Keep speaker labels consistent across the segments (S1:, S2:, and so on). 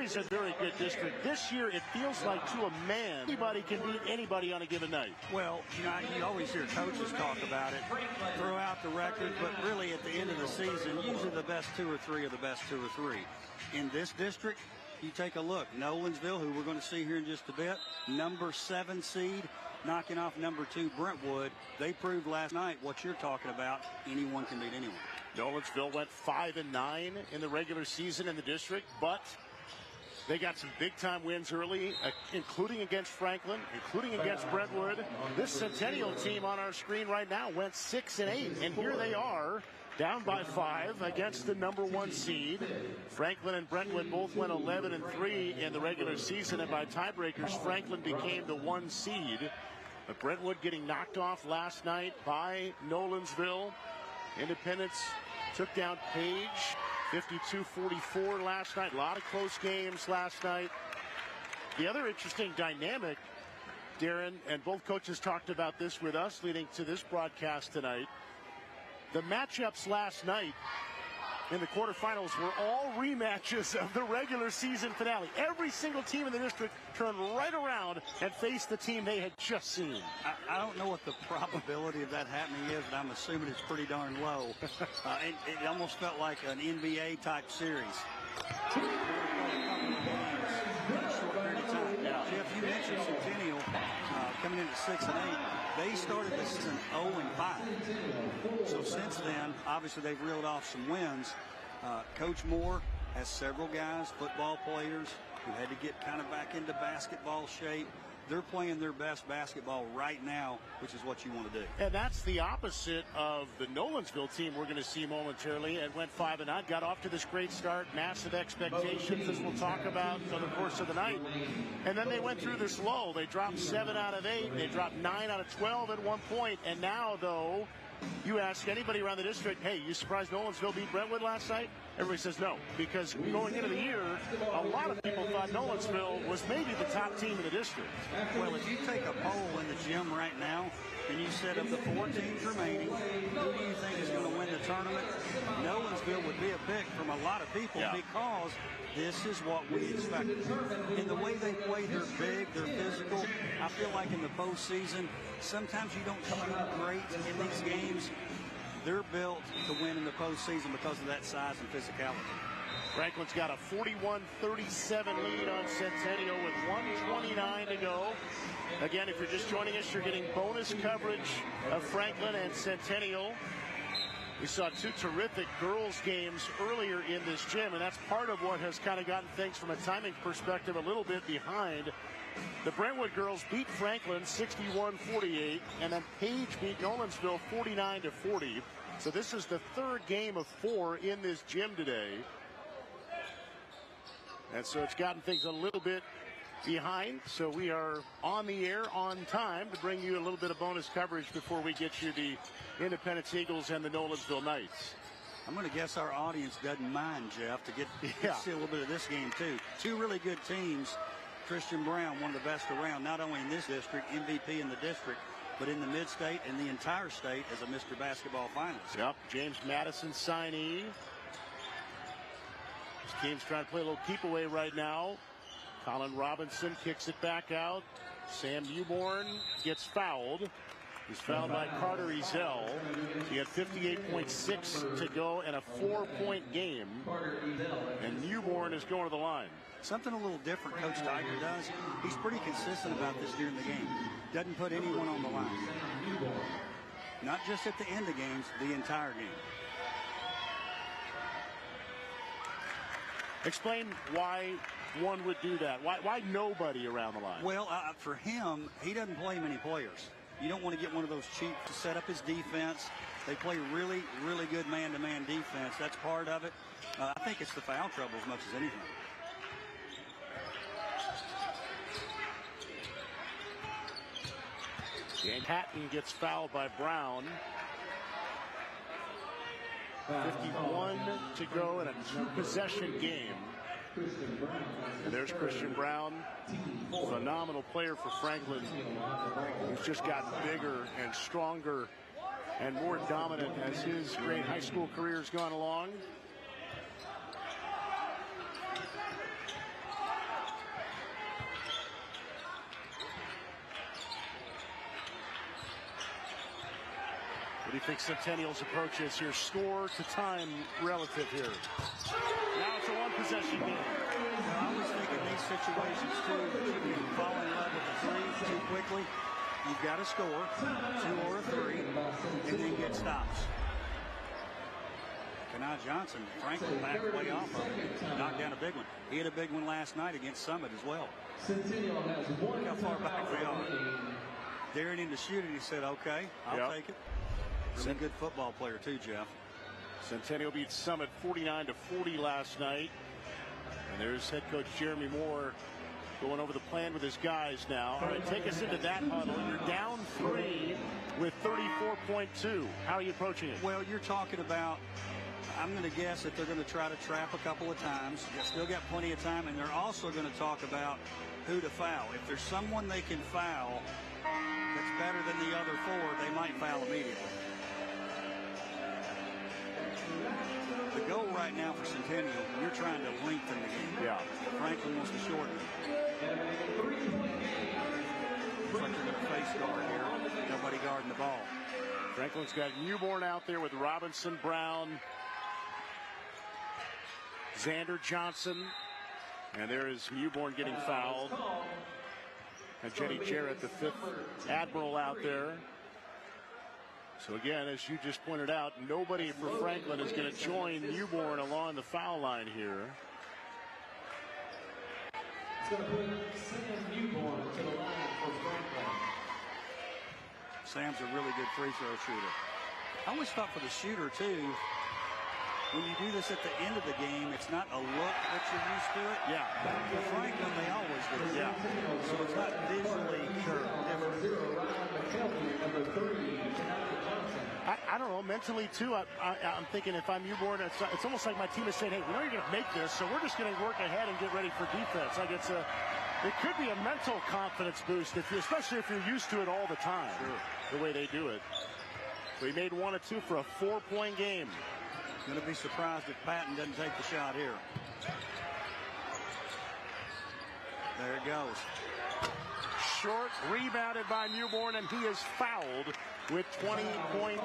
S1: always a very good district. This year, it feels like to a man, anybody can beat anybody on a given night.
S2: Well, you always hear coaches talk about it, throw out the record, but really at the end of the season, usually the best 2 or 3 are the best 2 or 3. In this district, you take a look. Nolensville, who we're going to see here in just a bit, number 7 seed, knocking off number 2 Brentwood. They proved last night what you're talking about. Anyone can beat anyone.
S1: Nolensville went 5-9 in the regular season in the district, but they got some big-time wins early, including against Franklin, including against Brentwood. This Centennial team on our screen right now went 6-8, and here they are, down by 5 against the number 1 seed. Franklin and Brentwood both went 11-3 in the regular season, and by tiebreakers, Franklin became the 1 seed. But Brentwood getting knocked off last night by Nolensville. Independence took down Page 52-44 last night. A lot of close games last night. The other interesting dynamic, Darren, and both coaches talked about this with us leading to this broadcast tonight. The matchups last night in the quarterfinals were all rematches of the regular season finale. Every single team in the district turned right around and faced the team they had just seen.
S2: I don't know what the probability of that happening is, but I'm assuming it's pretty darn low. It almost felt like an NBA type series. Jeff, you mentioned Centennial coming in at 6-8. They started this season 0-5. So since then, obviously they've reeled off some wins. Coach Moore has several guys, football players, who had to get kind of back into basketball shape. They're playing their best basketball right now, which is what you want to do.
S1: And that's the opposite of the Nolensville team we're going to see momentarily. And went 5-9, got off to this great start, massive expectations, as we'll talk about over the course of the night. And then they went through this lull. They dropped 7 out of 8. They dropped 9 out of 12 at one point. And now, though, you ask anybody around the district, hey, you surprised Nolensville beat Brentwood last night? Everybody says no, because going into the year, a lot of people thought Nolensville was maybe the top team in the district.
S2: Well, if you take a poll in the gym right now, and you said of the 4 teams remaining, who do you think is going to win the tournament? Nolensville would be a pick from a lot of people because this is what we expected. In the way they play, they're big, they're physical. I feel like in the postseason, sometimes you don't come out great in these games. They're built to win in the postseason because of that size and physicality.
S1: Franklin's got a 41-37 lead on Centennial with 1:29 to go. Again, if you're just joining us, you're getting bonus coverage of Franklin and Centennial. We saw 2 terrific girls games earlier in this gym, and that's part of what has kind of gotten things from a timing perspective a little bit behind. The Brentwood girls beat Franklin 61-48, and then Page beat Nolensville 49-40. So this is the 3rd game of 4 in this gym today. And so it's gotten things a little bit behind. So we are on the air on time to bring you a little bit of bonus coverage before we get you the Independence Eagles and the Nolensville Knights.
S2: I'm going to guess our audience doesn't mind, Jeff, to get to see a little bit of this game, too. 2 really good teams. Christian Brown, one of the best around, not only in this district, MVP in the district, but in the mid-state and the entire state as a Mr. Basketball finalist.
S1: Yep, James Madison signee. This team's trying to play a little keep away right now. Colin Robinson kicks it back out. Sam Newborn gets fouled. He's fouled by Carter Ezell. He had 58.6 to go and a 4-point game. And Newborn is going to the line.
S2: Something a little different Coach Tiger does. He's pretty consistent about this during the game. Doesn't put anyone on the line. Not just at the end of games, the entire game.
S1: Explain why one would do that. Why nobody around the line?
S2: Well, for him, he doesn't play many players. You don't want to get one of those cheap to set up his defense. They play really, really good man-to-man defense. That's part of it. I think it's the foul trouble as much as anything.
S1: And Hatton gets fouled by Brown. 51 to go in a 2-possession game. And there's Christian Brown, phenomenal player for Franklin, who's just gotten bigger and stronger and more dominant as his great high school career has gone along. What do you think Centennial's approach is here? Score to time relative here. Now it's a one-possession game.
S2: I always think in these situations, too, if you fall in love with the three too quickly, you've got to score 2 or a 3 and then get stops. Kenai Johnson, Franklin backed way off of him, knocked down a big one. He had a big one last night against Summit as well. Look how far back they are. Daring him to shoot it, he said, okay, I'll take it. Really good football player too, Jeff.
S1: Centennial beat Summit 49-40 last night. And there's head coach Jeremy Moore going over the plan with his guys now. All right, take us into that huddle. You're down 3 with 34.2. How are you approaching it?
S2: Well, you're talking about, I'm going to guess that they're going to try to trap a couple of times. They still got plenty of time, and they're also going to talk about who to foul. If there's someone they can foul that's better than the other 4, they might foul immediately. The goal right now for Centennial, you're trying to lengthen the game.
S1: Yeah.
S2: Franklin wants to shorten it. Looks like they're going to face guard here. Nobody guarding the ball.
S1: Franklin's got Newborn out there with Robinson, Brown, Xander Johnson. And there is Newborn getting fouled. And Jenny Jarrett, the 5th Admiral, out there. So again, as you just pointed out, nobody for Franklin is going to join Newborn along the foul line here.
S3: It's going to put Sam Newborn to the line for Franklin.
S2: Sam's a really good free throw shooter. I always thought for the shooter too, when you do this at the end of the game, it's not a look that you're used to it.
S1: Yeah.
S2: For Franklin, they always do.
S1: Yeah.
S2: So it's not visually different.
S1: I don't know, mentally too, I'm thinking if I'm Newborn, it's almost like my team is saying, hey, we know you're going to make this, so we're just going to work ahead and get ready for defense. Like it could be a mental confidence boost, especially if you're used to it all the time, the way they do it. So he made 1 of 2 for a 4-point game.
S2: Going to be surprised if Patton doesn't take the shot here. There it goes.
S1: Short, rebounded by Newborn, and he is fouled with 20.5.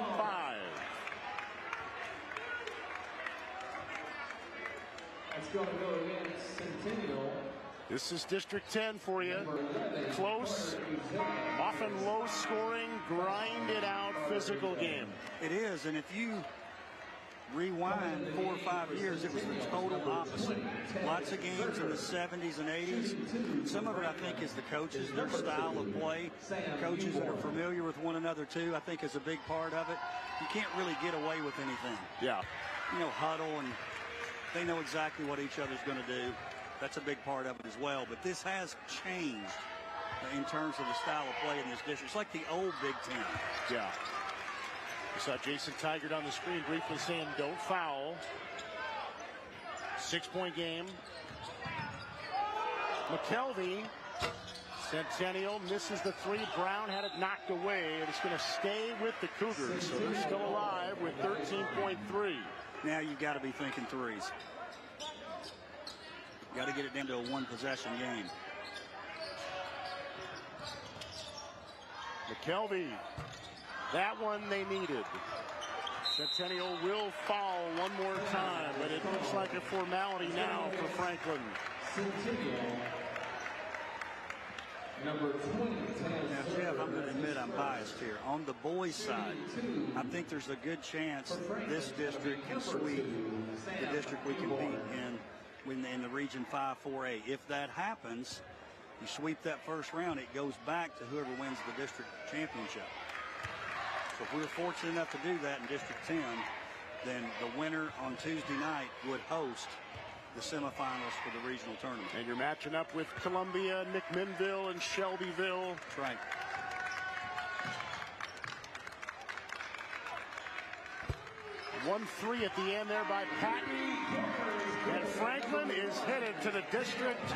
S3: It's going to go against Centennial.
S1: This is District 10 for you. Close, often low scoring, grinded out physical game.
S2: It is, and if you rewind 4 or 5 years, it was the total opposite. Lots of games in the 70s and 80s. Some of it, I think, is the coaches, their style of play. Coaches that are familiar with one another, too, I think is a big part of it. You can't really get away with anything.
S1: Yeah.
S2: You know, huddle, and they know exactly what each other's going to do. That's a big part of it as well. But this has changed in terms of the style of play in this district. It's like the old Big Ten.
S1: Yeah. We saw Jason Tigert on the screen briefly saying don't foul. 6-point game. McKelvey, Centennial misses the 3. Brown had it knocked away, and it's going to stay with the Cougars. So they're still alive with 13.3.
S2: Now you've got to be thinking threes. Got to get it down to a 1-possession game.
S1: McKelvey. That one they needed. Centennial will foul one more time, but it looks like a formality now for Franklin.
S3: Centennial, number 20.
S2: Now, Jeff, I'm going to admit I'm biased here. On the boys' side, I think there's a good chance this district can sweep the district we compete in the Region 5-4A. If that happens, you sweep that first round, it goes back to whoever wins the district championship. So if we were fortunate enough to do that in District 10, then the winner on Tuesday night would host the semifinals for the regional tournament.
S1: And you're matching up with Columbia, McMinnville, and Shelbyville.
S2: That's right.
S1: One 3 at the end there by Patton. And Franklin is headed to the district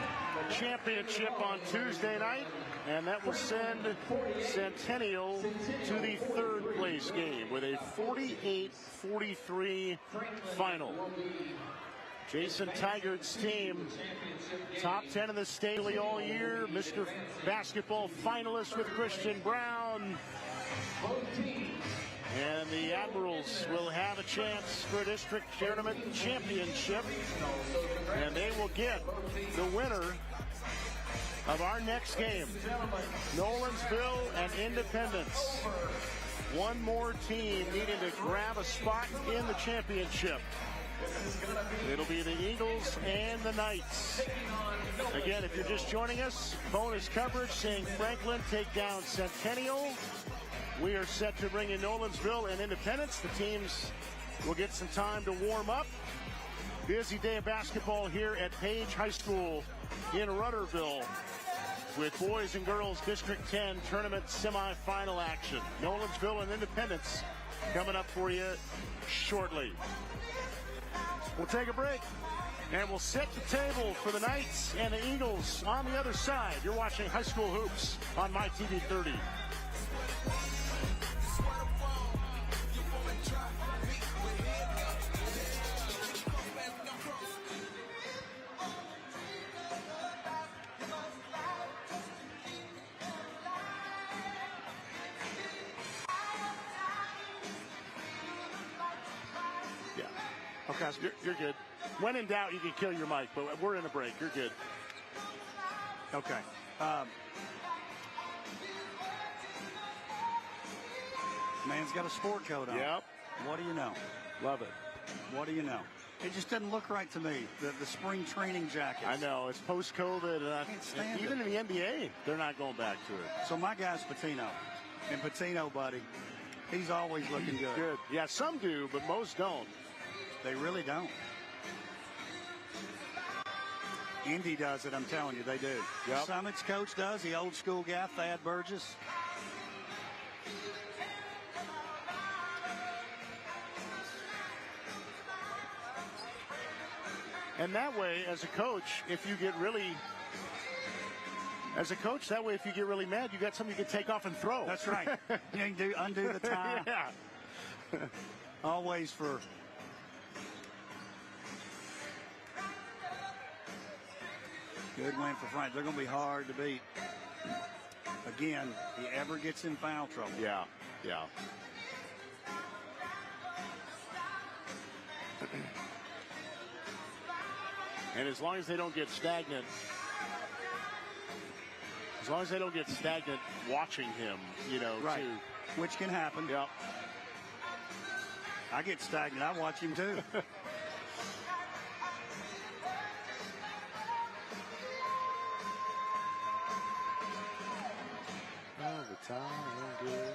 S1: championship on Tuesday night. And that will send Centennial to the 3rd place game with a 48-43 final. Jason Tigert's team, top 10 in the state all year. Mr. Basketball finalist with Christian Brown. And the Admirals will have a chance for a district tournament championship. And they will get the winner of our next game. Nolensville and Independence. One more team needing to grab a spot in the championship. It'll be the Eagles and the Knights. Again, if you're just joining us, bonus coverage saying Franklin take down Centennial. We are set to bring in Nolensville and Independence. The teams will get some time to warm up. Busy day of basketball here at Page High School in Rudderville with boys and girls District 10 tournament semifinal action. Nolensville and Independence coming up for you shortly. We'll take a break and we'll set the table for the Knights and the Eagles on the other side. You're watching High School Hoops on MyTV 30. Okay, you're good. When in doubt, you can kill your mic, but we're in a break. You're good.
S2: Okay. Man's got a sport coat on.
S1: Yep.
S2: What do you know?
S1: Love it.
S2: What do you know? It just doesn't look right to me, the spring training jackets.
S1: I know. It's post-COVID. And even in the NBA, they're not going back to it.
S2: So my guy's Patino. And Patino, buddy, he's always looking good.
S1: Good. Yeah, some do, but most don't.
S2: They really don't. Indy does it, I'm telling you, they do.
S1: Yep.
S2: Summit's coach does, the old school guy, Thad Burgess.
S1: And that way, as a coach, if you get really... As a coach, that way, if you get really mad, you got something you can take off and throw.
S2: That's right. You can undo the tie.
S1: Yeah.
S2: Always for... Good win for Frank. They're going to be hard to beat. Again, he ever gets in foul trouble.
S1: Yeah, yeah. And as long as they don't get stagnant, watching him, you know,
S2: right.
S1: too.
S2: Which can happen.
S1: Yep.
S2: I get stagnant. I watch him too.
S1: All the time, good.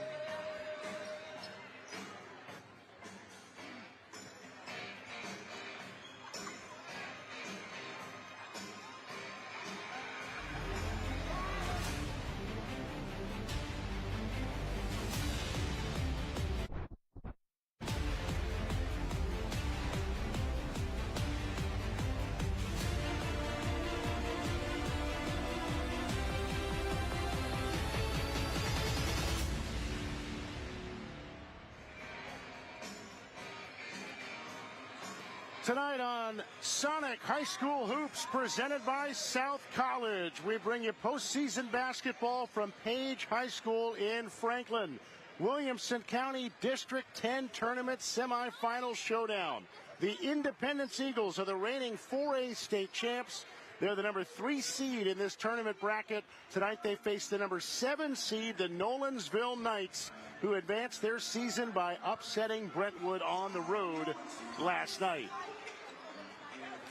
S1: Tonight on Sonic High School Hoops, presented by South College, we bring you postseason basketball from Page High School in Franklin. Williamson County District 10 Tournament Semifinal Showdown. The Independence Eagles are the reigning 4A state champs. They're the number 3 seed in this tournament bracket. Tonight they face the number 7 seed, the Nolensville Knights, who advanced their season by upsetting Brentwood on the road last night.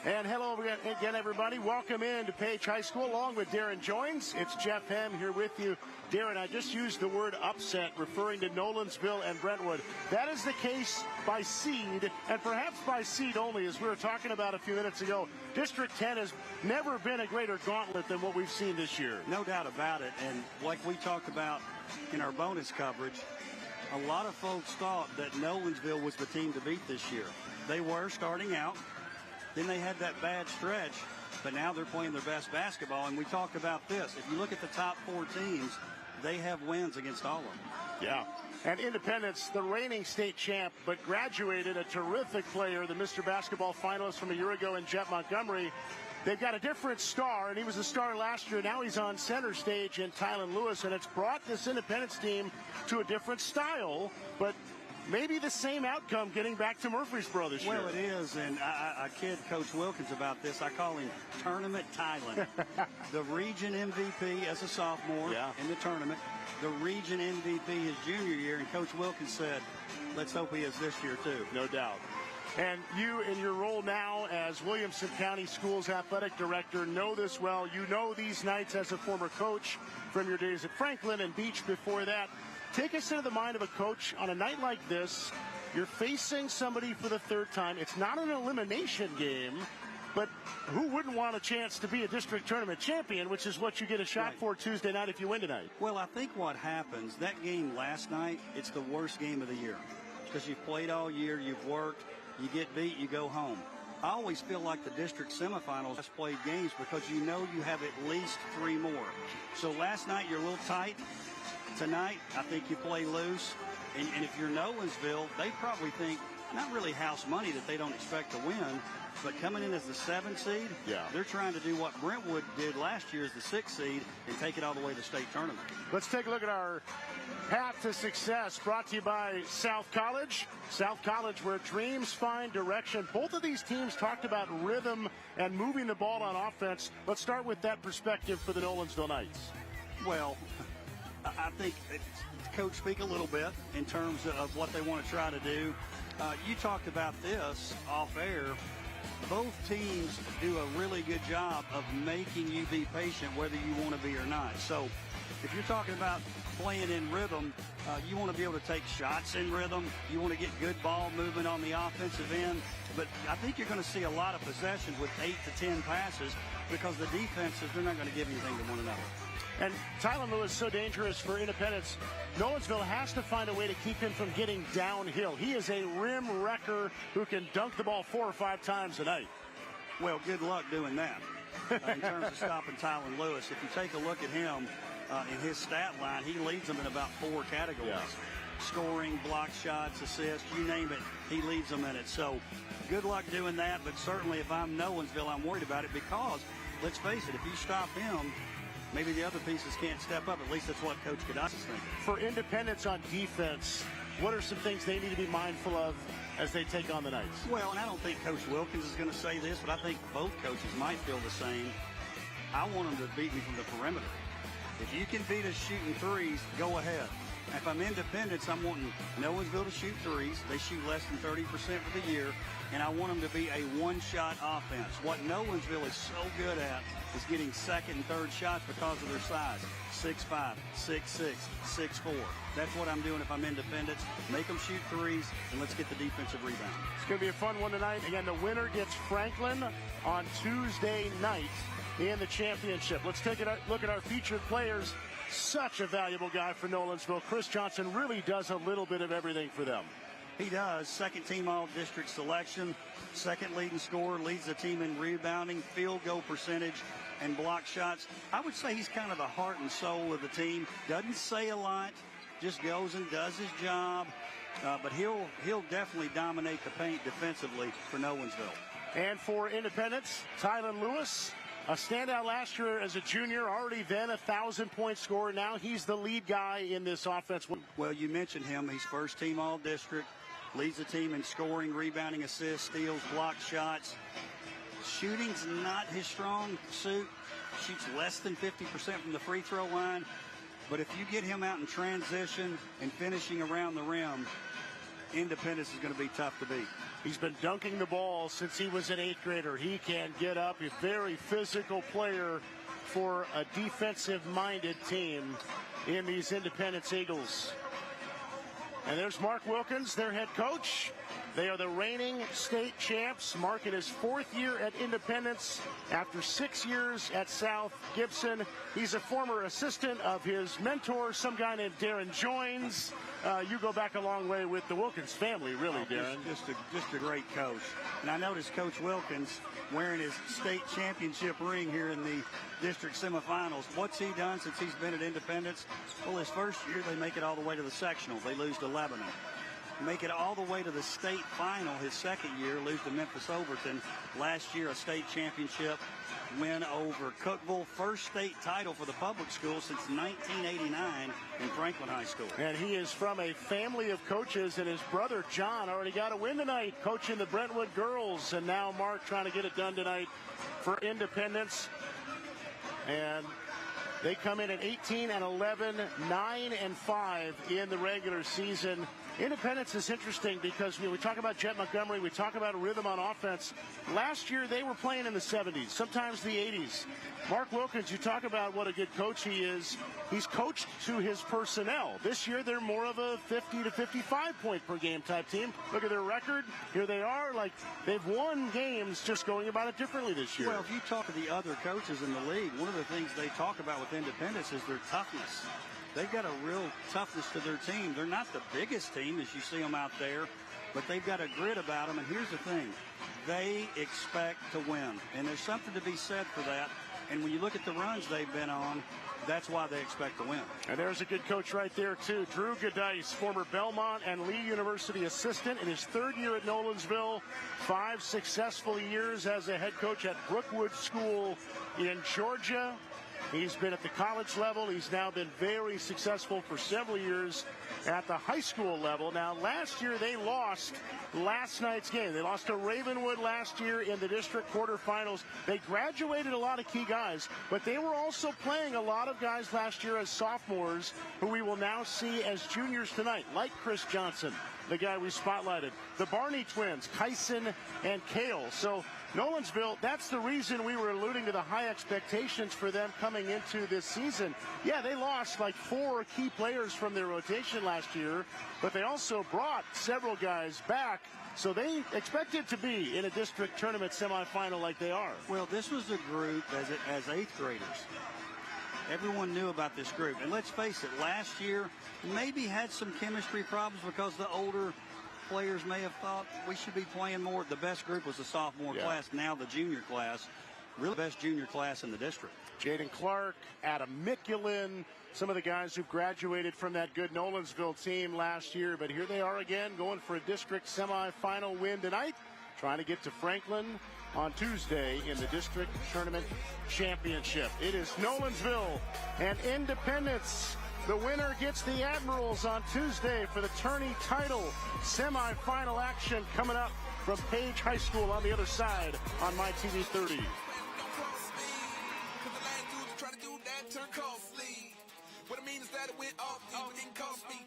S1: And hello again, everybody. Welcome in to Page High School, along with Darren Joins. It's Jeff Hem here with you. Darren, I just used the word upset, referring to Nolensville and Brentwood. That is the case by seed, and perhaps by seed only, as we were talking about a few minutes ago. District 10 has never been a greater gauntlet than what we've seen this year.
S2: No doubt about it. And like we talked about in our bonus coverage, a lot of folks thought that Nolensville was the team to beat this year. They were starting out. Then they had that bad stretch, but now they're playing their best basketball. And we talked about this. If you look at the top 4 teams, they have wins against all of them.
S1: Yeah. And Independence, the reigning state champ, but graduated a terrific player, the Mr. Basketball finalist from a year ago in Jet Montgomery. They've got a different star, and he was a star last year. Now he's on center stage in Tylen Lewis, and it's brought this Independence team to a different style, but maybe the same outcome getting back to Murfreesboro this year.
S2: Well, it is, and I kid Coach Wilkins about this. I call him Tournament Tylen. The region MVP as a sophomore in the tournament. The region MVP his junior year, and Coach Wilkins said, let's hope he is this year too.
S1: No doubt. And you, in your role now as Williamson County Schools Athletic Director, know this well. You know these nights as a former coach from your days at Franklin and Beach before that. Take us into the mind of a coach on a night like this. You're facing somebody for the third time. It's not an elimination game, but who wouldn't want a chance to be a district tournament champion, which is what you get a shot for Tuesday night if you win tonight?
S2: Well, I think what happens, that game last night, it's the worst game of the year because you've played all year, you've worked, you get beat, you go home. I always feel like the district semifinals just played games because you know you have at least 3 more. So last night you're a little tight. Tonight, I think you play loose. And if you're Nolensville, they probably think not really house money that they don't expect to win, but coming in as the 7th seed, they're trying to do what Brentwood did last year as the 6th seed and take it all the way to the state tournament.
S1: Let's take a look at our path to success brought to you by South College. South College, where dreams find direction. Both of these teams talked about rhythm and moving the ball on offense. Let's start with that perspective for the Nolensville Knights.
S2: Well, I think Coach speak a little bit in terms of what they want to try to do. You talked about this off air. Both teams do a really good job of making you be patient whether you want to be or not. So if you're talking about playing in rhythm, you want to be able to take shots in rhythm. You want to get good ball movement on the offensive end. But I think you're going to see a lot of possessions with 8 to 10 passes because the defenses, they're not going to give anything to one another.
S1: And Tylen Lewis is so dangerous for Independence. Nolensville has to find a way to keep him from getting downhill. He is a rim wrecker who can dunk the ball 4 or 5 times a night.
S2: Well, good luck doing that in terms of stopping Tylen Lewis. If you take a look at him in his stat line, he leads them in about 4 categories. Scoring, block shots, assists, you name it, he leads them in it. So good luck doing that, but certainly if I'm Nolensville, I'm worried about it because, let's face it, if you stop him, maybe the other pieces can't step up. At least that's what Coach Kadas is thinking.
S1: For Independence on defense, what are some things they need to be mindful of as they take on the Knights?
S2: Well, and I don't think Coach Wilkins is going to say this, but I think both coaches might feel the same. I want them to beat me from the perimeter. If you can beat us shooting threes, go ahead. If I'm Independence, I'm wanting Nolensville to shoot threes. They shoot less than 30% for the year, and I want them to be a one-shot offense. What Nolensville is so good at is getting second and third shots because of their size. 6'5", 6'6", 6'4". That's what I'm doing if I'm Independence. Make them shoot threes, and let's get the defensive rebound.
S1: It's going to be a fun one tonight. Again, the winner gets Franklin on Tuesday night in the championship. Let's take a look at our featured players. Such a valuable guy for Nolensville. Chris Johnson really does a little bit of everything for them.
S2: He does. Second team all-district selection, second leading scorer, leads the team in rebounding, field goal percentage, and block shots. I would say he's kind of the heart and soul of the team. Doesn't say a lot, just goes and does his job. But he'll definitely dominate the paint defensively for Nolensville.
S1: And for Independence, Tylen Lewis, a standout last year as a junior, already then a 1,000-point scorer. Now he's the lead guy in this offense.
S2: Well, you mentioned him. He's first team all-district, leads the team in scoring, rebounding, assists, steals, block shots. Shooting's not his strong suit. Shoots less than 50% from the free throw line. But if you get him out in transition and finishing around the rim, Independence is going to be tough to beat.
S1: He's been dunking the ball since he was an 8th grader. He can get up. A very physical player for a defensive-minded team in these Independence Eagles. And there's Mark Wilkins, their head coach. They are the reigning state champs. Mark in his 4th year at Independence after 6 years at South Gibson. He's a former assistant of his mentor, some guy named Darren Joins. You go back a long way with the Wilkins family, really, Darren.
S2: Just a great coach. And I noticed Coach Wilkins wearing his state championship ring here in the district semifinals. What's he done since he's been at Independence? Well, his first year, they make it all the way to the sectional. They lose to Lebanon. make it all the way to the state final his second year, lose to Memphis Overton. Last year, a state championship win over Cookeville. First state title for the public school since 1989 in Franklin High School.
S1: And he is from a family of coaches, and his brother John already got a win tonight coaching the Brentwood girls. And now Mark trying to get it done tonight for Independence. And they come in at 18-11, 9-5 in the regular season. Independence is interesting because we talk about Jet Montgomery, we talk about a rhythm on offense. Last year they were playing in the 70s, sometimes the 80s. Mark Wilkins, you talk about what a good coach he is. He's coached to his personnel. This year they're more of a 50 to 55 point per game type team. Look at their record. Here they are. Like, they've won games, just going about it differently this year.
S2: Well, if you talk to the other coaches in the league, one of the things they talk about with Independence is their toughness. They've got a real toughness to their team. They're not the biggest team as you see them out there, but they've got a grit about them. And here's the thing. They expect to win. And there's something to be said for that. And when you look at the runs they've been on, that's why they expect to win.
S1: And there's a good coach right there, too. Drew Gadice, former Belmont and Lee University assistant in his third year at Nolensville. 5 successful years as a head coach at Brookwood School in Georgia. He's been at the college level. He's now been very successful for several years at the high school level. Now, last year they lost last night's game. They lost to Ravenwood last year in the district quarterfinals. They graduated a lot of key guys, but they were also playing a lot of guys last year as sophomores who we will now see as juniors tonight, like Chris Johnson, the guy we spotlighted. The Barney twins, Kyson and Kale. So Nolensville, that's the reason we were alluding to the high expectations for them coming into this season. Yeah, they lost like 4 key players from their rotation last year, but they also brought several guys back. So they expected to be in a district tournament semifinal like they are.
S2: Well, this was a group as 8th graders. Everyone knew about this group. And let's face it, last year maybe had some chemistry problems because the older players may have thought we should be playing more. The best group was the sophomore class, now the junior class. Really best junior class in the district.
S1: Jaden Clark, Adam Mickulin, some of the guys who graduated from that good Nolensville team last year. But here they are again, going for a district semifinal win tonight, trying to get to Franklin on Tuesday in the district tournament championship. It is Nolensville and Independence. The winner gets the Admirals on Tuesday for the tourney title. Semifinal action coming up from Page High School on the other side on MyTV 30.
S4: What I mean is that it went off, it didn't cost me.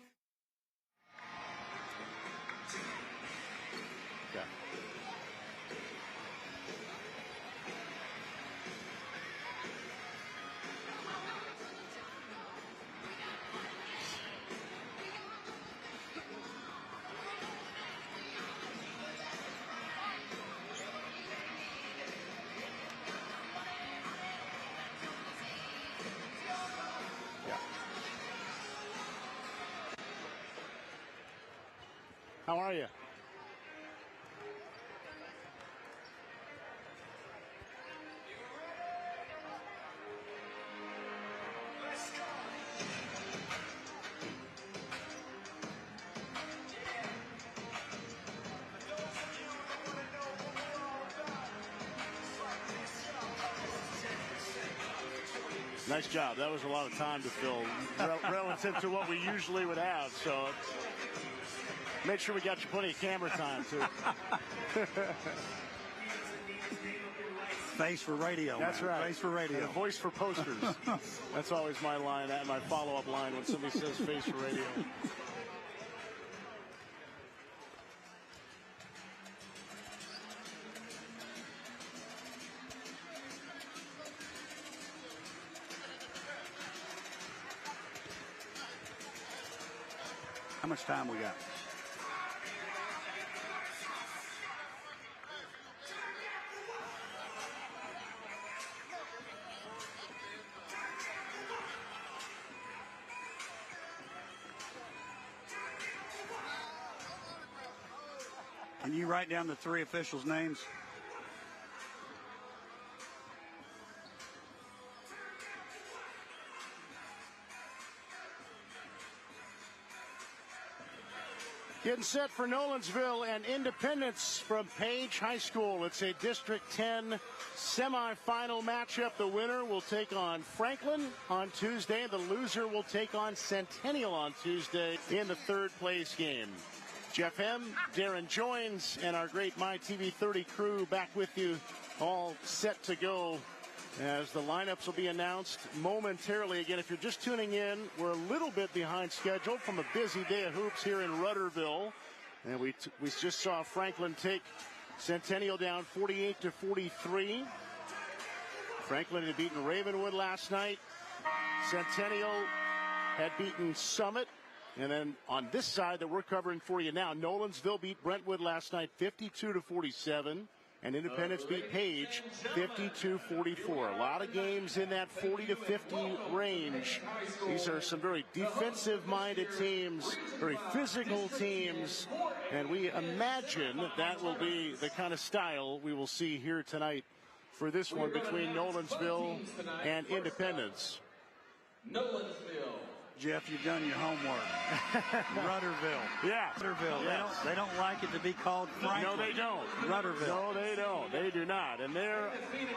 S1: Yeah. How are you? Nice job. That was a lot of time to fill relative to what we usually would have. So make sure we got you plenty of camera time, too.
S2: Face for radio.
S1: That's
S2: man.
S1: right.
S2: Face for radio.
S1: And a voice for posters. That's always my line, my follow-up line when somebody says face for radio.
S2: How much time we got? Can you write down the 3 officials' names?
S1: Getting set for Nolensville and Independence from Page High School. It's a District 10 semifinal matchup. The winner will take on Franklin on Tuesday. The loser will take on Centennial on Tuesday in the third place game. Jeff M., Darren Joins, and our great MyTV30 crew back with you, all set to go as the lineups will be announced momentarily. Again, if you're just tuning in, we're a little bit behind schedule from a busy day of hoops here in Rudderville. And we just saw Franklin take Centennial down 48-43. Franklin had beaten Ravenwood last night. Centennial had beaten Summit. And then on this side that we're covering for you now, Nolensville beat Brentwood last night 52-47. And Independence beat Page 52-44. A lot of games in that 40-50 range. These are some very defensive-minded teams, very physical teams. And we imagine that will be the kind of style we will see here tonight for this one between Nolensville and Independence.
S3: Nolensville.
S2: Jeff, you've done your homework. Rudderville.
S1: Yeah.
S2: Rudderville.
S1: Yes.
S2: They don't like it to be called Franklin.
S1: No, they don't.
S2: Rudderville.
S1: No, they don't. They do not. And there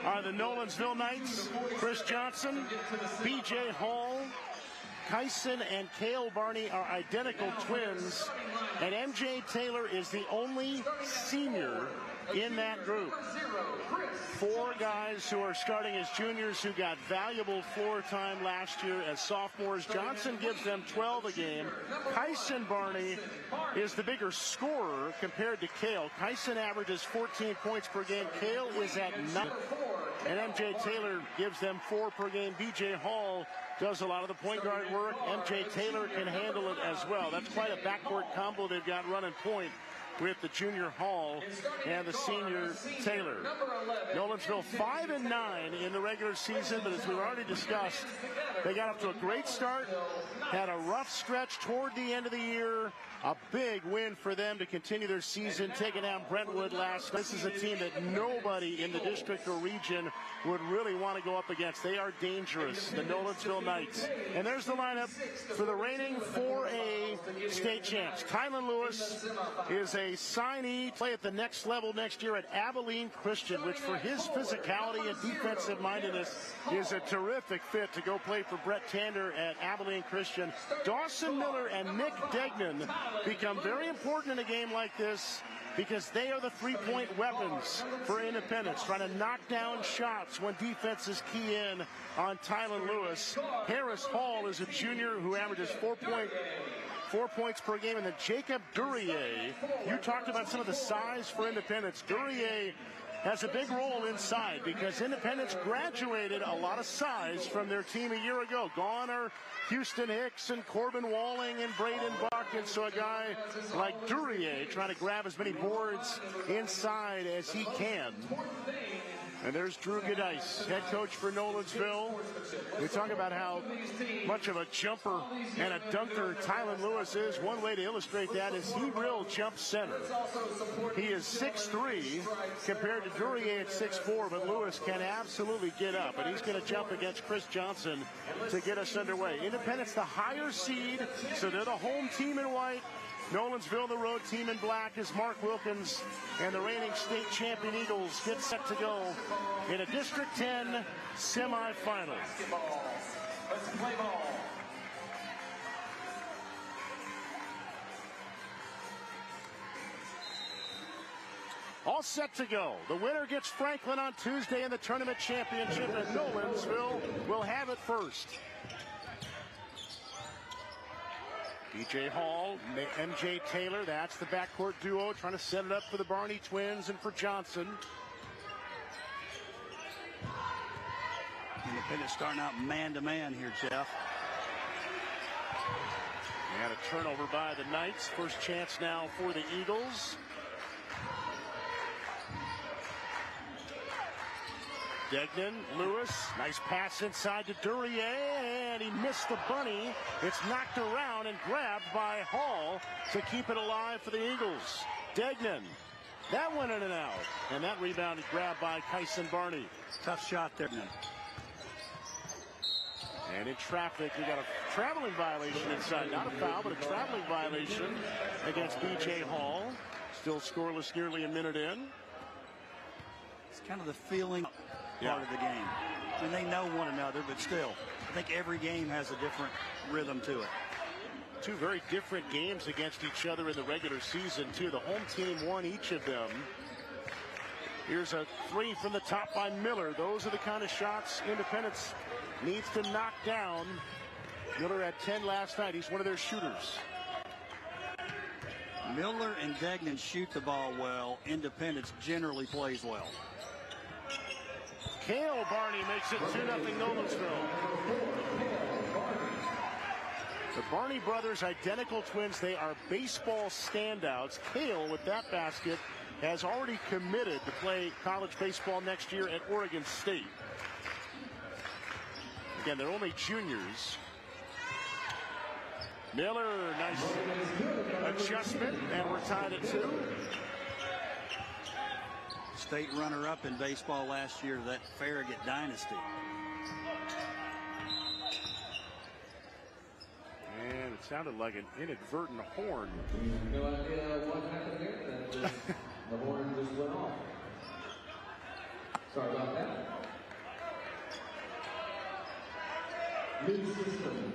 S1: are the Nolensville Knights. Chris Johnson, B.J. Hall, Kyson and Cale Barney are identical twins. And M.J. Taylor is the only senior in that group. 4 guys who are starting as juniors who got valuable floor time last year as sophomores. Johnson gives them 12 a game. Kyson Barney is the bigger scorer compared to Cale. Kyson averages 14 points per game. Cale is at 9. And M.J. Taylor gives them 4 per game. B.J. Hall does a lot of the point guard work. M.J. Taylor can handle it as well. That's quite a backcourt combo they've got running point with the junior Hall and the senior Taylor. Nolensville 5-9 in the regular season, but as we've already discussed, they got up to a great start, had a rough stretch toward the end of the year. A big win for them to continue their season, taking down Brentwood last night. This is a team that nobody in the district or region would really want to go up against. They are dangerous, the Nolensville Knights. And there's the lineup for the reigning 4A state champs. Tylen Lewis is a signee, play at the next level next year at Abilene Christian, which for his physicality and defensive mindedness is a terrific fit to go play for Brett Tander at Abilene Christian. Dawson Miller and Nick Degnan become very important in a game like this because they are the three-point weapons for Independence, trying to knock down shots when defenses key in on Tylen Lewis. Harris Hall is a junior who averages 4 points per game. And then Jacob Duryea, you talked about some of the size for Independence. Duryea has a big role inside because Independence graduated a lot of size from their team a year ago. Gone are Houston Hicks and Corbin Walling and Braden Buck. And so a guy like Duryea trying to grab as many boards inside as he can. And there's Drew Gedice, head coach for Nolensville. We talk about how much of a jumper and a dunker Tylen Lewis is. One way to illustrate that is he will jump center. He is 6'3" compared to Duryea at 6'4", but Lewis can absolutely get up, and he's going to jump against Chris Johnson to get us underway. Independence, the higher seed, so they're the home team in white. Nolensville, the road team in black, is Mark Wilkins, and the reigning state champion Eagles get set to go in a District 10 semifinal.
S3: Let's play ball.
S1: All set to go. The winner gets Franklin on Tuesday in the tournament championship, and Nolensville will have it first. B.J. Hall, M.J. Taylor, that's the backcourt duo trying to set it up for the Barney twins and for Johnson.
S2: Independence starting out man-to-man here, Jeff.
S1: And a turnover by the Knights. First chance now for the Eagles. Degnan, Lewis, nice pass inside to Duryea, and he missed the bunny. It's knocked around and grabbed by Hall to keep it alive for the Eagles. Degnan, that went in and out, and that rebound is grabbed by Kyson Barney.
S2: Tough shot there.
S1: And in traffic, we got a traveling violation inside. Not a foul, but a traveling violation against B.J. Hall. Still scoreless nearly a minute in.
S2: It's kind of the feeling part of the game. I mean, they know one another, but still, I think every game has a different rhythm to it.
S1: Two very different games against each other in the regular season, too. The home team won each of them. Here's a three from the top by Miller. Those are the kind of shots Independence needs to knock down. Miller had 10 last night. He's one of their shooters.
S2: Miller and Degnan shoot the ball well. Independence generally plays well.
S1: Cale Barney makes it 2-0 Nolensville. The Barney brothers, identical twins. They are baseball standouts. Cale, with that basket, has already committed to play college baseball next year at Oregon State. Again, they're only juniors. Miller, nice adjustment, and we're tied at 2.
S2: State runner-up in baseball last year, that Farragut dynasty.
S1: And it sounded like an inadvertent horn.
S3: No idea what happened there. The horn just went off. Sorry about that. Mid-system.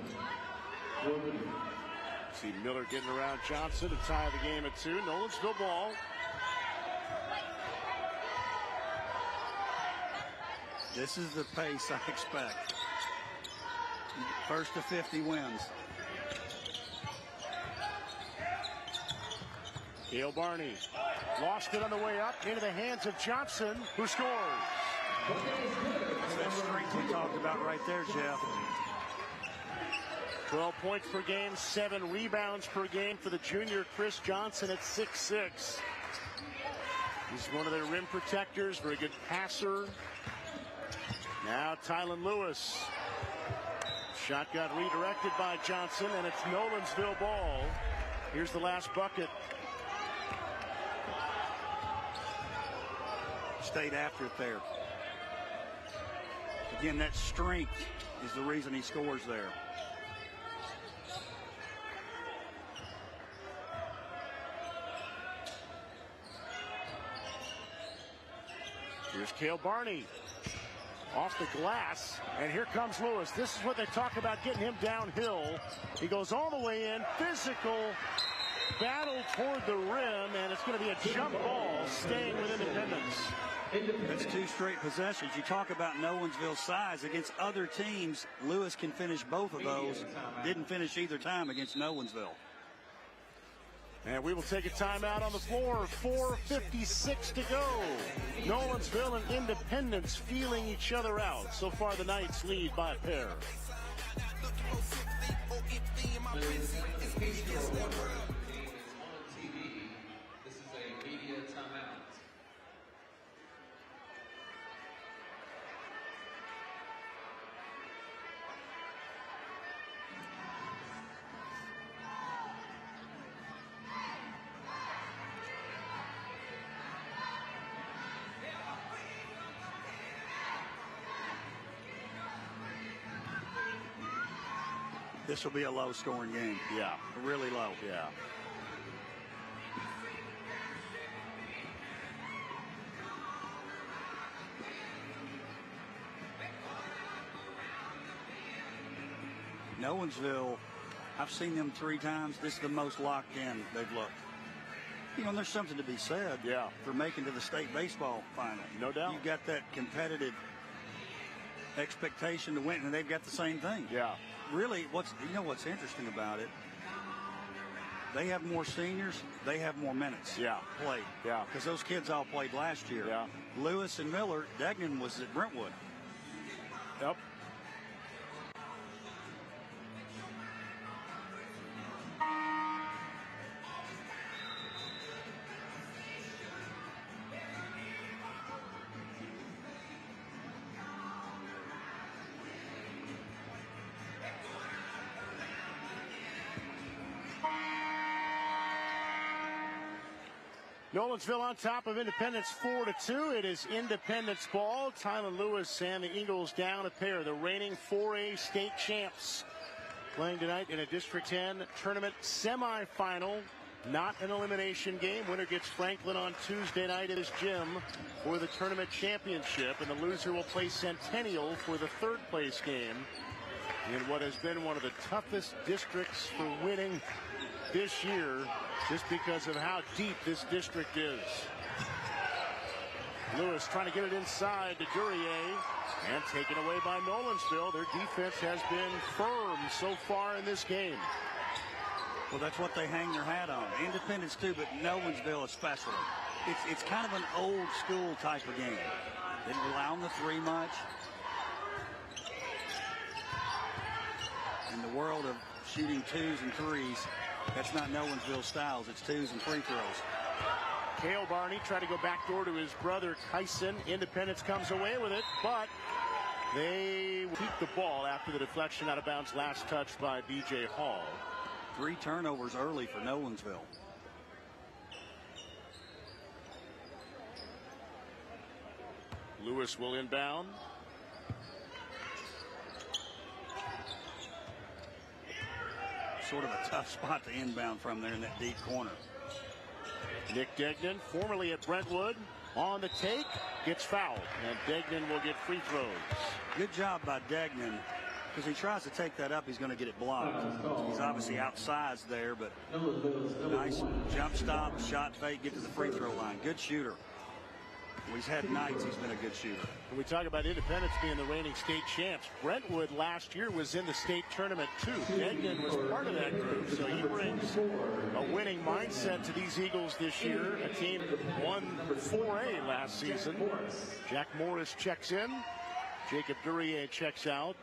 S1: See Miller getting around Johnson to tie the game at 2. Nolensville ball.
S2: This is the pace I expect. First to 50 wins.
S1: Cale Barney lost it on the way up into the hands of Johnson, who scores.
S2: That's that strength we talked about right there, Jeff.
S1: 12 points per game, 7 rebounds per game for the junior Chris Johnson at 6'6". He's one of their rim protectors, very good passer. Now Tylen Lewis. Shot got redirected by Johnson, and it's Nolensville ball. Here's the last bucket.
S2: Stayed after it there. Again, that strength is the reason he scores there.
S1: Here's Cale Barney off the glass, and here comes Lewis. This is what they talk about, getting him downhill. He goes all the way in, physical battle toward the rim, and it's going to be a jump ball staying with Independence.
S2: That's 2 straight possessions. You talk about Nolensville's size. Against other teams, Lewis can finish both of those. Didn't finish either time against Nolensville.
S1: And we will take a timeout on the floor. 4:56 to go. Nolensville and Independence feeling each other out. So far, the Knights lead by a pair.
S3: This is a media timeout.
S2: This will be a low-scoring game.
S1: Yeah.
S2: Really low.
S1: Yeah.
S2: Nolensville, I've seen them 3 times. This is the most locked in they've looked. You know, there's something to be said for making to the state baseball final.
S1: No doubt.
S2: You've got that competitive expectation to win, and they've got the same thing.
S1: Yeah.
S2: Really, what's interesting about it, they have more seniors, they have more minutes played.
S1: Yeah.
S2: Because those kids all played last year.
S1: Yeah.
S2: Lewis and Miller, Degnan was at Brentwood.
S1: Yep. Nolensville on top of Independence 4-2. It is Independence ball. Tyler Lewis and the Eagles down a pair. The reigning 4A state champs playing tonight in a District 10 tournament semifinal. Not an elimination game. Winner gets Franklin on Tuesday night at his gym for the tournament championship. And the loser will play Centennial for the third place game in what has been one of the toughest districts for winning this year, just because of how deep this district is. Lewis trying to get it inside to Duryea and taken away by Nolensville. Their defense has been firm so far in this game.
S2: Well, that's what they hang their hat on. Independence too, but Nolensville especially. It's kind of an old school type of game. Didn't rely on the three much. In the world of shooting twos and threes, that's not Nolensville styles. It's twos and free throws.
S1: Cale Barney tried to go backdoor to his brother Kyson. Independence comes away with it, but they keep the ball after the deflection out of bounds, last touch by B.J. Hall.
S2: 3 turnovers early for Nolensville.
S1: Lewis will inbound.
S2: Sort of a tough spot to inbound from there in that deep corner.
S1: Nick Degnan, formerly at Brentwood, on the take, gets fouled, and Degnan will get free throws.
S2: Good job by Degnan, because he tries to take that up, he's going to get it blocked. He's obviously outsized there, but nice jump stop, shot fake, get to the free throw line. Good shooter. Well, he's had nights he's been a good shooter.
S1: When we talk about Independence being the reigning state champs, Brentwood last year was in the state tournament too. Degnan was part of that group, so he brings a winning mindset to these Eagles this year. A team that won 4A last season. Jack Morris checks in. Jacob Duryea checks out.